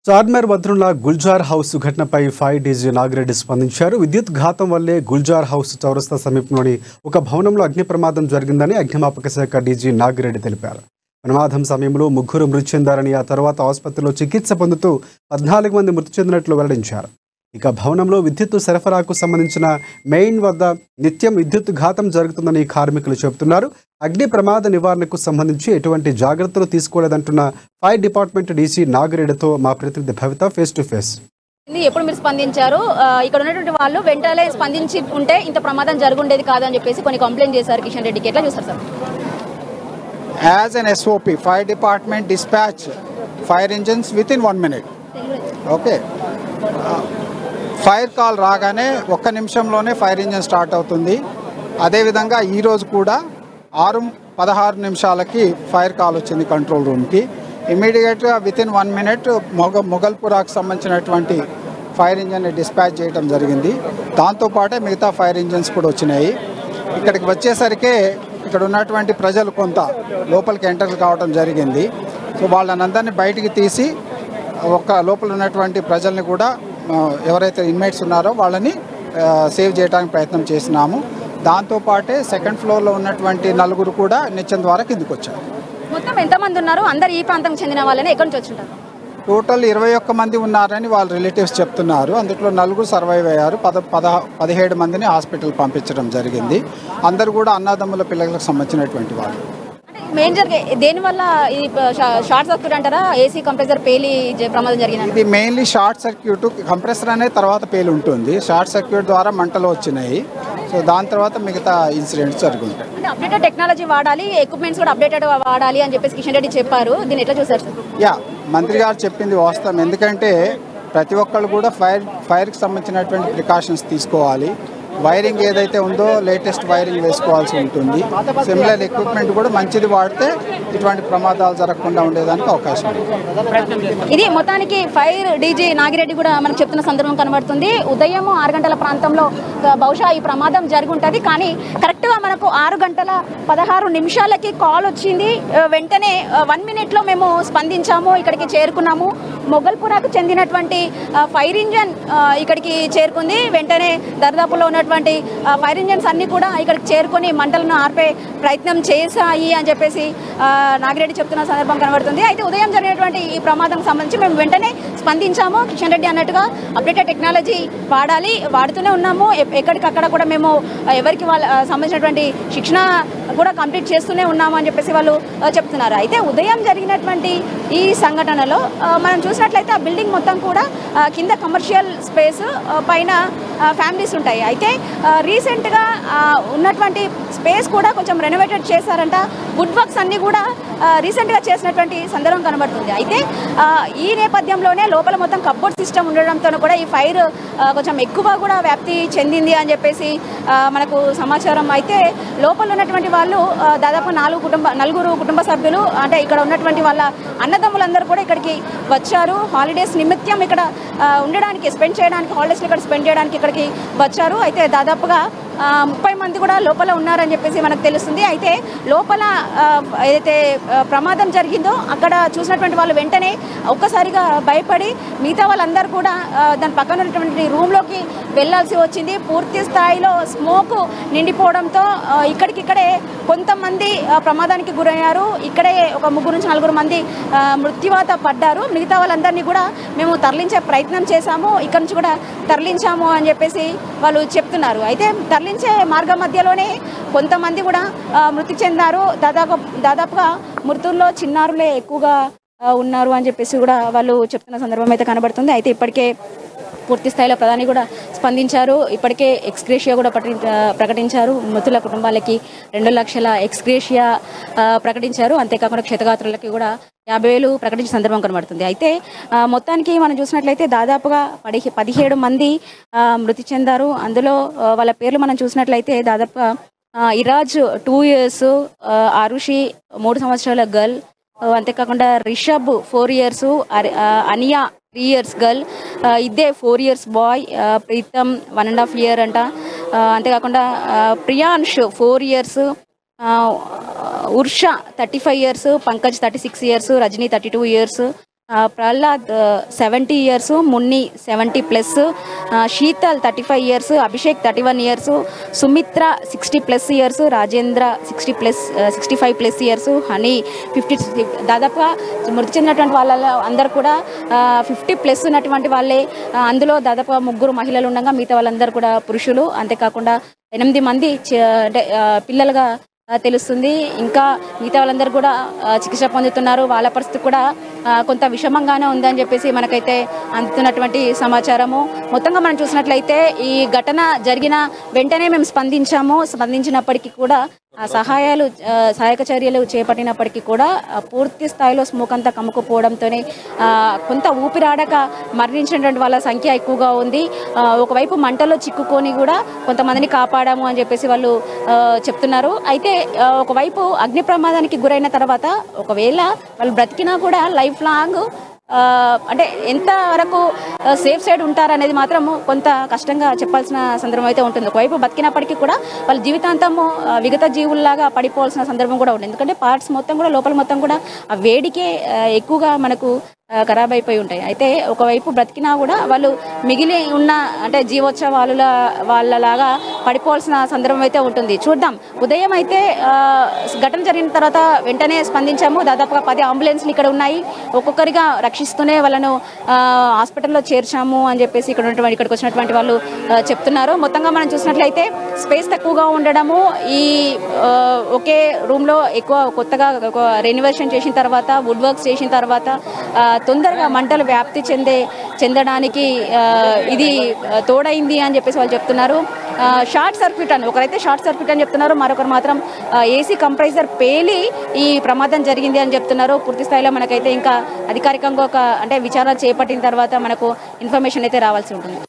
చార్మినార్ వద్దనున్న గుల్జార్ హౌస్ ఘటనపై 5 డీజీ నాగిరెడ్డి స్పందించారు. విద్యుత్ ఘాతం వల్లే గుల్జార్ హౌస్ చౌరస్తా సమీపంలోని ఒక భవనంలో అగ్ని ప్రమాదం జరిగిందని అగ్నిమాపక శాఖ డీజీ నాగిరెడ్డి తెలిపారు. ప్రమాదం సమయంలో 3 మృతి చెందారని, ఆ తర్వాత ఆసుపత్రిలో చికిత్స పొందుతూ 14 మంది మృతి చెందినట్లు వెల్లడించారు. ఇక భవనంలో విద్యుత్ సరఫరాకు సంబంధించిన మెయిన్ వద్ద నిత్యం విద్యుత్ ఘాతం జరుగుతుందని కార్మికులు చెబుతున్నారు. అగ్ని ప్రమాద నివారణకు సంబంధించి ఎటువంటి జాగ్రత్తలు తీసుకోలేదంటున్న ఫైర్ డిపార్ట్మెంట్ డీసీ నాగిరెడ్డితో మా ప్రతినిధి భవిత ఫేస్ టు ఫేస్. ఎప్పుడు మీరు స్పందించారు? ఇక్కడ ఉన్నటువంటి వాళ్ళు వెంటనే స్పందించి ఉంటే ఇంత ప్రమాదం జరుగుండేది కాదని చెప్పేసి కొన్ని కంప్లైంట్ చేశారు. కిషన్ రెడ్డికి ఎట్లా చూస్తారు sir? As an SOP, fire department dispatch fire engines within 1 minute. Okay. Fire call రాగానే 1 నిమిషంలోనే ఫైర్ ఇంజిన్ స్టార్ట్ అవుతుంది. అదేవిధంగా ఈరోజు కూడా 6:16 నిమిషాలకి ఫైర్ కాల్ వచ్చింది కంట్రోల్ రూమ్కి. ఇమీడియట్గా వితిన్ 1 మినిట్ మొగల్పురాకు సంబంధించినటువంటి ఫైర్ ఇంజిన్ని డిస్పాచ్ చేయడం జరిగింది. దాంతోపాటే మిగతా ఫైర్ ఇంజిన్స్ కూడా వచ్చినాయి. ఇక్కడికి వచ్చేసరికి ఇక్కడ ఉన్నటువంటి ప్రజలు కొంత లోపలికి ఎంటర్ కావడం జరిగింది. సో వాళ్ళనందరినీ బయటికి తీసి లోపల ఉన్నటువంటి ప్రజల్ని కూడా ఎవరైతే ఇన్మేట్స్ ఉన్నారో వాళ్ళని సేవ్ చేయడానికి ప్రయత్నం చేసినాము. దాంతోపాటే 2nd ఫ్లోర్లో ఉన్నటువంటి 4 కూడా నిత్యం ద్వారా కిందికి వచ్చారు. మొత్తం ఎంతమంది ఉన్నారు? అందరు ఈ ప్రాంతం చెందిన వాళ్ళని ఎక్కడి నుంచి వచ్చింటారు? టోటల్ 21 మంది ఉన్నారని వాళ్ళ రిలేటివ్స్ చెప్తున్నారు. అందులో 4 సర్వైవ్ అయ్యారు. 17 మందిని హాస్పిటల్ పంపించడం జరిగింది. అందరూ కూడా అన్నదమ్ముల పిల్లలకు సంబంధించినటువంటి వాళ్ళు. మెయిన్ దేనివల్ల ఇది షార్ట్ సర్క్యూట్ అంటారా? ఏసీ కంప్రెసర్ పేలి ప్రమాదం జరిగింది. ఇది మెయిన్లీ షార్ట్ సర్క్యూట్. కంప్రెసర్ అనేది తర్వాత పేలి ఉంటుంది. షార్ట్ సర్క్యూట్ ద్వారా మంటలు వచ్చినాయి. సో దాని తర్వాత మిగతా ఇన్సిడెంట్స్ జరుగుతాయి. అంటే అప్డేటెడ్ టెక్నాలజీ వాడాలి, ఎక్విప్మెంట్స్ కూడా అప్డేటెడ్ వాడాలి అని చెప్పేసి కిషన్ రెడ్డి చెప్పారు. దీన్ని ఎట్లా చూసారు సార్? యా, మంత్రి గారు చెప్పింది వాస్తవం. ఎందుకంటే ప్రతి ఒక్కళ్ళు కూడా ఫైర్కి సంబంధించినటువంటి ప్రికాషన్స్ తీసుకోవాలి. వైరింగ్ ఏదైతే ఉందో లేటెస్ట్ వైరింగ్ వేసుకోవాల్సి ఉంటుంది. సిమిలర్ ఎక్విప్మెంట్ కూడా మంచిది వాడితే ఇటువంటి ప్రమాదాలు జరగకుండా ఉండేదానికి అవకాశం ఉంది. ఇది మొత్తానికి ఫైర్ డీజీ నాగిరెడ్డి కూడా మనకు చెప్తున్న సందర్భం కనబడుతుంది. ఉదయం 6 గంటల ప్రాంతంలో బహుశా ఈ ప్రమాదం జరుగుంటుంది. కానీ కరెక్ట్గా మనకు 6:16 నిమిషాలకి కాల్ వచ్చింది. వెంటనే 1 మినిట్లో మేము స్పందించాము, ఇక్కడికి చేరుకున్నాము. మొగల్పురాకు చెందినటువంటి ఫైర్ ఇంజన్ ఇక్కడికి చేరుకుంది. వెంటనే దర్దాపులో ఉన్నటువంటి ఫైర్ ఇంజన్స్ అన్నీ కూడా ఇక్కడికి చేరుకొని మంటలను ఆర్పే ప్రయత్నం చేశాయి అని చెప్పేసి నాగిరెడ్డి చెప్తున్న సందర్భం కనబడుతుంది. అయితే ఉదయం జరిగినటువంటి ఈ ప్రమాదం సంబంధించి మేము వెంటనే స్పందించాము. కిషన్ రెడ్డి అన్నట్టుగా అప్డేటెడ్ టెక్నాలజీ వాడాలి, వాడుతూనే ఉన్నాము. ఎక్కడికక్కడ కూడా మేము ఎవరికి వాళ్ళ సంబంధించినటువంటి శిక్షణ కూడా కంప్లీట్ చేస్తూనే ఉన్నాము అని చెప్పేసి వాళ్ళు చెప్తున్నారు. అయితే ఉదయం జరిగినటువంటి ఈ సంఘటనలో మనం చూసినట్లయితే ఆ బిల్డింగ్ మొత్తం కూడా కింద కమర్షియల్ స్పేస్, పైన ఫ్యామిలీస్ ఉంటాయి. అయితే రీసెంట్గా ఉన్నటువంటి స్పేస్ కూడా కొంచెం రెనోవేటెడ్ చేశారంట. వుడ్ వర్క్స్ అన్నీ కూడా రీసెంట్గా చేసినటువంటి సందర్భం కనబడుతుంది. అయితే ఈ నేపథ్యంలోనే లోపల మొత్తం కప్బోర్డ్ సిస్టమ్ ఉండడంతో కూడా ఈ ఫైర్ కొంచెం ఎక్కువ కూడా వ్యాప్తి చెందింది అని చెప్పేసి మనకు సమాచారం. అయితే లోపల ఉన్నటువంటి వాళ్ళు దాదాపు 4 కుటుంబ సభ్యులు, అంటే ఇక్కడ ఉన్నటువంటి వాళ్ళ అన్నదమ్ములందరూ కూడా ఇక్కడికి వచ్చారు. హాలిడేస్ నిమిత్తం ఇక్కడ ఉండడానికి, స్పెండ్ చేయడానికి, హాలిడేస్ని ఇక్కడ స్పెండ్ చేయడానికి ఇక్కడికి వచ్చారు. అయితే దాదాపుగా 30 మంది కూడా లోపల ఉన్నారని చెప్పేసి మనకు తెలుస్తుంది. అయితే లోపల ఏదైతే ప్రమాదం జరిగిందో అక్కడ చూసినటువంటి వాళ్ళు వెంటనే ఒక్కసారిగా భయపడి మిగతా వాళ్ళందరూ కూడా దాని పక్కన ఉన్నటువంటి రూమ్లోకి వెళ్ళాల్సి వచ్చింది. పూర్తి స్థాయిలో స్మోక్ నిండిపోవడంతో ఇక్కడికిక్కడే కొంతమంది ప్రమాదానికి గురయ్యారు. ఇక్కడే ఒక 3 నుంచి 4 మంది మృత్యువాత పడ్డారు. మిగతా వాళ్ళందరినీ కూడా మేము తరలించే ప్రయత్నం చేశాము, ఇక్కడ నుంచి కూడా తరలించాము అని చెప్పేసి వాళ్ళు చెప్తున్నారు. అయితే తరలించే మార్గం మధ్యలోనే కొంతమంది కూడా మృతి చెందారు. దాదాపుగా మృతుల్లో చిన్నారులే ఎక్కువగా ఉన్నారు అని చెప్పేసి కూడా వాళ్ళు చెప్తున్న సందర్భం అయితే కనబడుతుంది. అయితే ఇప్పటికే పూర్తి స్థాయిలో ప్రధాని కూడా స్పందించారు. ఇప్పటికే ఎక్స్గ్రేషియా కూడా ప్రకటించారు. మృతుల కుటుంబాలకి 2 లక్షల ఎక్స్గ్రేషియా ప్రకటించారు. అంతేకాకుండా క్షతగాత్రులకి కూడా 50,000 ప్రకటించిన సందర్భం కనబడుతుంది. అయితే మొత్తానికి మనం చూసినట్లయితే దాదాపుగా 17 మంది మృతి చెందారు. అందులో వాళ్ళ పేర్లు మనం చూసినట్లయితే దాదాపుగా ఇరాజ్ 2 ఇయర్స్, ఆరుషి 3 సంవత్సరాల గర్ల్, అంతేకాకుండా రిషబ్ 4 ఇయర్స్, అనియా 3 ఇయర్స్ గర్ల్, ఇదే 4 ఇయర్స్ బాయ్, ప్రీతమ్ 1.5 ఇయర్ అంట, అంతేకాకుండా Priyansh 4 years, Ursha 35 years, Pankaj 36 years, Rajni 32 years, Prahlad 70 years, Munni 70+, Sheetal 35 years, Abhishek 31 years, Sumitra 60+ years, Rajendra 65+ years, Honey 50. దాదాపుగా మృతి చెందినటువంటి వాళ్ళ అందరూ కూడా 50+ ఉన్నటువంటి వాళ్ళే. అందులో దాదాపుగా 3 మహిళలు ఉండగా మిగతా వాళ్ళందరూ కూడా పురుషులు. అంతేకాకుండా 8 మంది అంటే పిల్లలుగా తెలుస్తుంది. ఇంకా మిగతా వాళ్ళందరూ కూడా చికిత్స పొందుతున్నారు. వాళ్ళ పరిస్థితి కూడా కొంత విషమంగానే ఉందని చెప్పేసి మనకైతే అందుతున్నటువంటి సమాచారము. మొత్తంగా మనం చూసినట్లయితే ఈ ఘటన జరిగిన వెంటనే మేము స్పందించినప్పటికీ కూడా సహాయక చర్యలు చేపట్టినప్పటికీ కూడా పూర్తి స్థాయిలో స్మోక్ అంతా కమ్ముకుపోవడంతోనే కొంత ఊపిరాడక మరణించినటువంటి వాళ్ళ సంఖ్య ఎక్కువగా ఉంది. ఒకవైపు మంటల్లో చిక్కుకొని కూడా కొంతమందిని కాపాడాము అని చెప్పేసి వాళ్ళు చెప్తున్నారు. అయితే ఒకవైపు అగ్ని ప్రమాదానికి గురైన తర్వాత ఒకవేళ వాళ్ళు బ్రతికినా కూడా లైఫ్ లాంగ్ అంటే ఎంతవరకు సేఫ్ సైడ్ ఉంటారనేది మాత్రం కొంత కష్టంగా చెప్పాల్సిన సందర్భం అయితే ఉంటుంది. ఒకవైపు బతికినప్పటికీ కూడా వాళ్ళ జీవితాంతము విగత జీవుల్లాగా పడిపోవాల్సిన సందర్భం కూడా ఉంటుంది. ఎందుకంటే పార్ట్స్ మొత్తం కూడా లోపల మొత్తం కూడా ఆ వేడికే ఎక్కువగా మనకు ఖరాబ్ అయిపోయి ఉంటాయి. అయితే ఒకవైపు బ్రతికినా కూడా వాళ్ళు మిగిలి ఉన్న అంటే వాళ్ళలాగా పడిపోవాల్సిన సందర్భం అయితే ఉంటుంది. చూద్దాం. ఉదయం అయితే ఘటన జరిగిన తర్వాత వెంటనే స్పందించాము. దాదాపుగా 10 అంబులెన్స్లు ఇక్కడ ఉన్నాయి. ఒక్కొక్కరిగా రక్షిస్తూనే వాళ్ళను హాస్పిటల్లో చేర్చాము అని చెప్పేసి ఇక్కడికి వచ్చినటువంటి వాళ్ళు చెప్తున్నారు. మొత్తంగా మనం చూసినట్లయితే స్పేస్ తక్కువగా ఉండడము, ఈ ఒకే రూమ్లో ఎక్కువ కొత్తగా రెనోవేషన్ చేసిన తర్వాత, వుడ్ వర్క్స్ చేసిన తర్వాత తొందరగా మంటలు వ్యాప్తి చెందడానికి ఇది తోడైంది అని చెప్పేసి వాళ్ళు చెప్తున్నారు. షార్ట్ సర్క్యూట్ అని ఒకరైతే షార్ట్ సర్క్యూట్ అని చెప్తున్నారు, మరొకరు మాత్రం ఏసీ కంప్రెసర్ పేలి ఈ ప్రమాదం జరిగింది అని చెప్తున్నారు. పూర్తి స్థాయిలో మనకైతే ఇంకా అధికారికంగా అంటే విచారణ చేపట్టిన తర్వాత మనకు ఇన్ఫర్మేషన్ అయితే రావాల్సి ఉంటుంది.